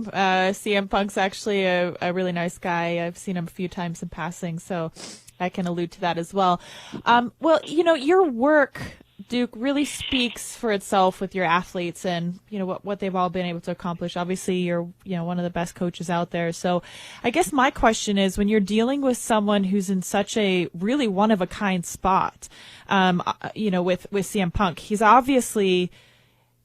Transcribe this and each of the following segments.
CM Punk's actually a really nice guy. I've seen him a few times in passing, so I can allude to that as well. Well, your work, Duke, really speaks for itself with your athletes and, what they've all been able to accomplish. Obviously, you're, one of the best coaches out there. So I guess my question is, when you're dealing with someone who's in such a really one-of-a-kind spot, with CM Punk, he's obviously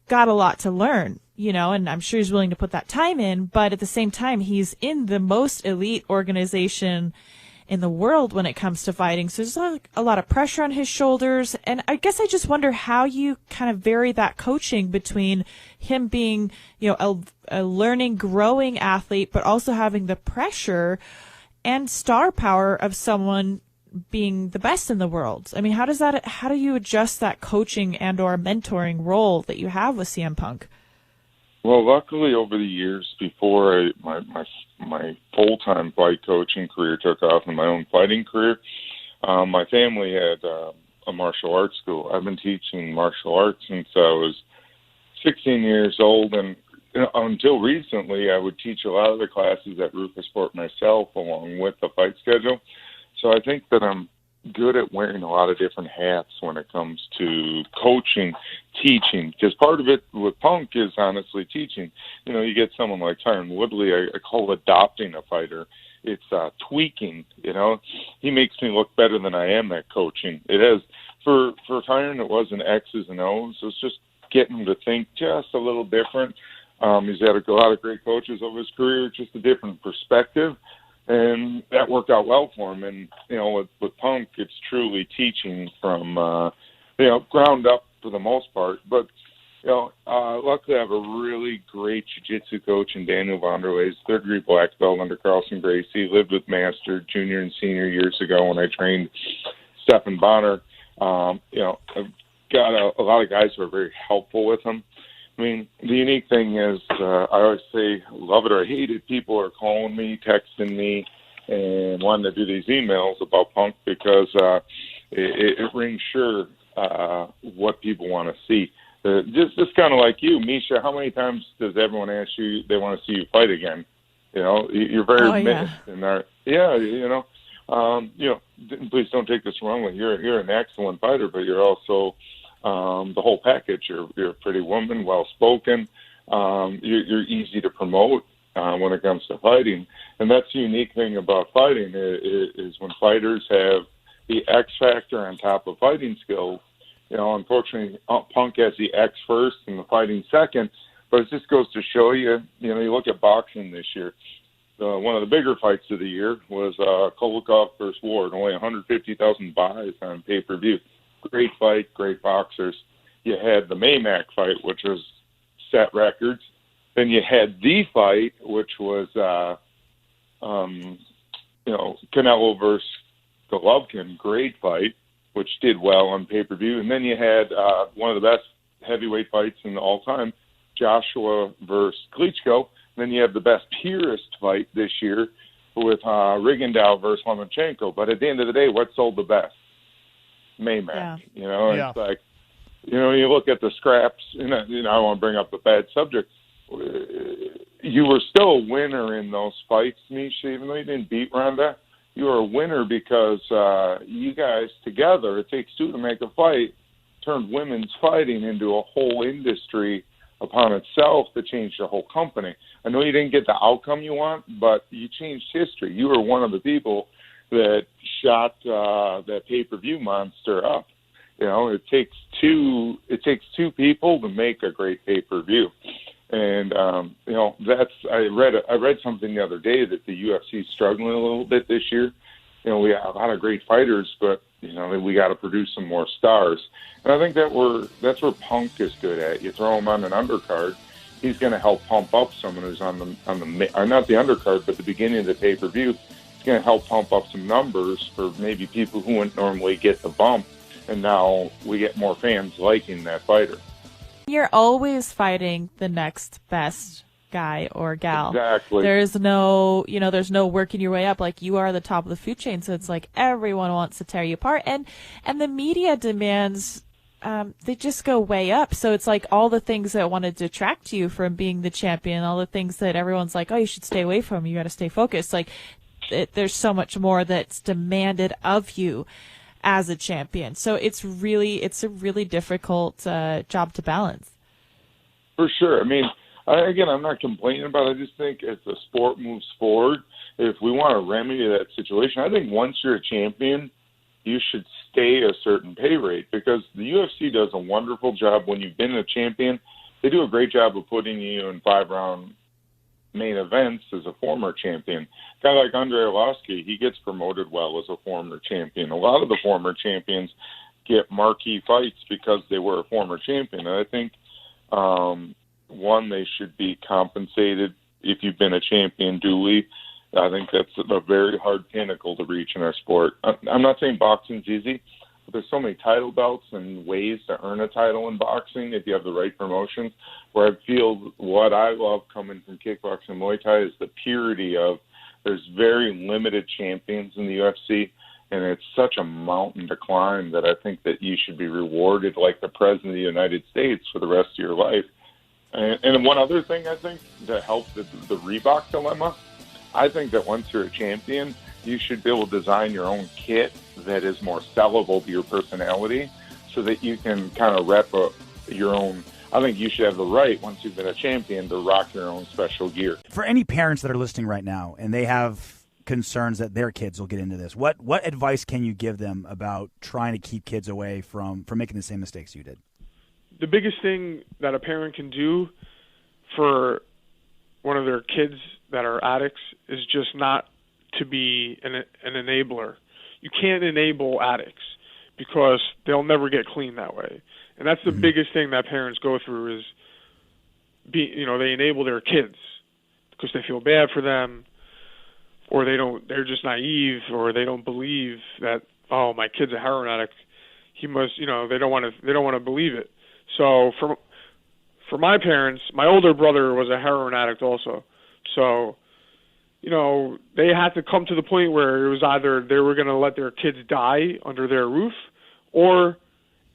got a lot to learn, and I'm sure he's willing to put that time in, but at the same time, he's in the most elite organization in the world when it comes to fighting. So there's a lot of pressure on his shoulders. And I guess I just wonder how you kind of vary that coaching between him being, a learning, growing athlete, but also having the pressure and star power of someone being the best in the world. I mean, how do you adjust that coaching and or mentoring role that you have with CM Punk? Well, luckily over the years before my full-time fight coaching career took off in my own fighting career, my family had a martial arts school. I've been teaching martial arts since I was 16 years old, and until recently I would teach a lot of the classes at Roufus myself along with the fight schedule. So I think that I'm good at wearing a lot of different hats when it comes to coaching, teaching, because part of it with Punk is honestly teaching. You get someone like Tyron Woodley, I call adopting a fighter. It's tweaking, He makes me look better than I am at coaching. It has, for Tyron, it wasn't X's and O's. It was just getting him to think just a little different. He's had a lot of great coaches over his career, just a different perspective. And that worked out well for him. And, with Punk, it's truly teaching from, ground up for the most part. But, luckily I have a really great jiu-jitsu coach in Daniel Vonderlei, third-degree black belt under Carlson Gracie. He lived with Master junior and senior years ago when I trained Stephan Bonner. I've got a lot of guys who are very helpful with him. I mean, the unique thing is, I always say, love it or hate it, people are calling me, texting me, and wanting to do these emails about Punk because it rings sure what people want to see. Just kind of like you, Misha, how many times does everyone ask you they want to see you fight again? You're very mixed. Yeah. Please don't take this wrongly. You're an excellent fighter, but you're also the whole package. You're a pretty woman, well-spoken. You're easy to promote when it comes to fighting. And that's the unique thing about fighting is when fighters have the X factor on top of fighting skills. Unfortunately, Punk has the X first and the fighting second. But it just goes to show you, you look at boxing this year. One of the bigger fights of the year was Kolikov versus Ward, only 150,000 buys on pay-per-view. Great fight, great boxers. You had the Maymack fight, which was set records. Then you had the fight, which was, Canelo versus Golovkin, great fight, which did well on pay-per-view. And then you had one of the best heavyweight fights in all time, Joshua versus Klitschko. And then you have the best purist fight this year with Rigondeaux versus Lomachenko. But at the end of the day, what sold the best? Maymack, It's like, you look at the scraps, and I don't want to bring up a bad subject. You were still a winner in those fights, Misha, even though you didn't beat Ronda. You were a winner because you guys together, it takes two to make a fight, turned women's fighting into a whole industry upon itself that changed the whole company. I know you didn't get the outcome you want, but you changed history. You were one of the people that shot that pay-per-view monster up. It takes two people to make a great pay-per-view. And I read something the other day that the UFC is struggling a little bit this year. We have a lot of great fighters, but we got to produce some more stars. And I think that's where Punk is good at. You throw him on an undercard, he's going to help pump up someone who's on the not the undercard, but the beginning of the pay-per-view. It's going to help pump up some numbers for maybe people who wouldn't normally get the bump, and now we get more fans liking that fighter. You're always fighting the next best guy or gal. Exactly. There's no working your way up. Like, you are the top of the food chain, so it's like everyone wants to tear you apart. And the media demands they just go way up. So it's like all the things that want to detract you from being the champion, all the things that everyone's like, oh, you should stay away from, you got to stay focused. Like there's so much more that's demanded of you as a champion. So it's a really difficult job to balance. For sure. I mean, again, I'm not complaining about it. I just think as the sport moves forward, if we want to remedy that situation, I think once you're a champion, you should stay a certain pay rate, because the UFC does a wonderful job when you've been a champion. They do a great job of putting you in 5-round main events as a former champion. A guy like Andrei Arlovski, he gets promoted well as a former champion. A lot of the former champions get marquee fights because they were a former champion. And I think, one, they should be compensated if you've been a champion duly. I think that's a very hard pinnacle to reach in our sport. I'm not saying boxing's easy, but there's so many title belts and ways to earn a title in boxing if you have the right promotions, where I feel what I love coming from kickboxing and Muay Thai is the purity of there's very limited champions in the UFC, and it's such a mountain to climb that I think that you should be rewarded like the President of the United States for the rest of your life. And one other thing I think to help the Reebok dilemma, I think that once you're a champion, you should be able to design your own kit that is more sellable to your personality so that you can kind of rep your own. I think you should have the right, once you've been a champion, to rock your own special gear. For any parents that are listening right now and they have concerns that their kids will get into this, what advice can you give them about trying to keep kids away from making the same mistakes you did? The biggest thing that a parent can do for one of their kids that are addicts is just not to be an enabler. You can't enable addicts because they'll never get clean that way. And that's the biggest thing that parents go through is they enable their kids because they feel bad for them, or they're just naive, or they don't believe that, oh, my kid's a heroin addict. He must, they don't want to believe it. So for my parents, my older brother was a heroin addict also. So, they had to come to the point where it was either they were going to let their kids die under their roof, or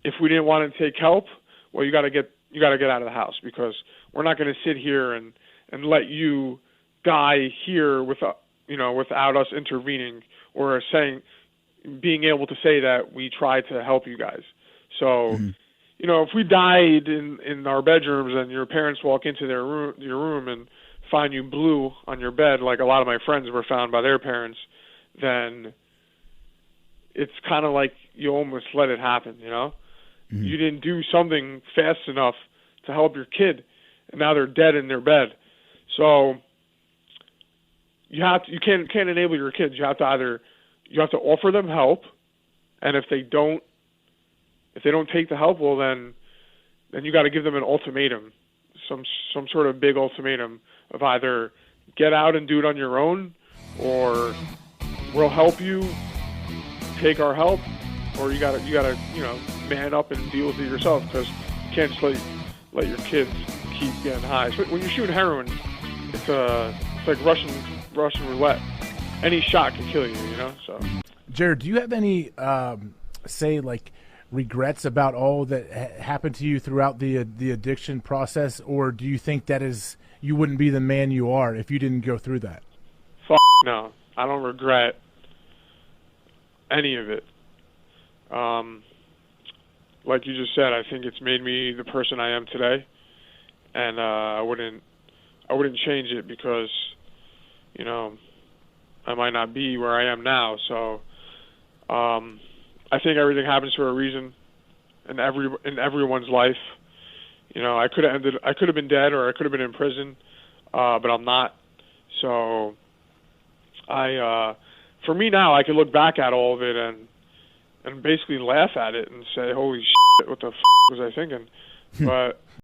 if we didn't want to take help, well, you got to get out of the house, because we're not going to sit here and let you die here without us intervening or being able to say that we tried to help you guys. So, if we died in our bedrooms and your parents walk into your room and find you blue on your bed, like a lot of my friends were found by their parents, then it's kind of like you almost let it happen, You didn't do something fast enough to help your kid, and now they're dead in their bed. So you can't enable your kids. You have to offer them help, and if they don't take the help, well then you got to give them an ultimatum, some sort of big ultimatum of either get out and do it on your own, or we'll help you, take our help, or you gotta man up and deal with it yourself, because you can't just let your kids keep getting high. So when you're shooting heroin, it's like Russian roulette. Any shot can kill you, So, Jared, do you have any regrets about all that happened to you throughout the addiction process, or do you think that you wouldn't be the man you are if you didn't go through that? No, I don't regret any of it. Like you just said, I think it's made me the person I am today, and I wouldn't change it, because I might not be where I am now. So I think everything happens for a reason in everyone's life. I could have been dead, or I could have been in prison, but I'm not. So for me now, I can look back at all of it and basically laugh at it and say, holy shit, what the was I thinking? But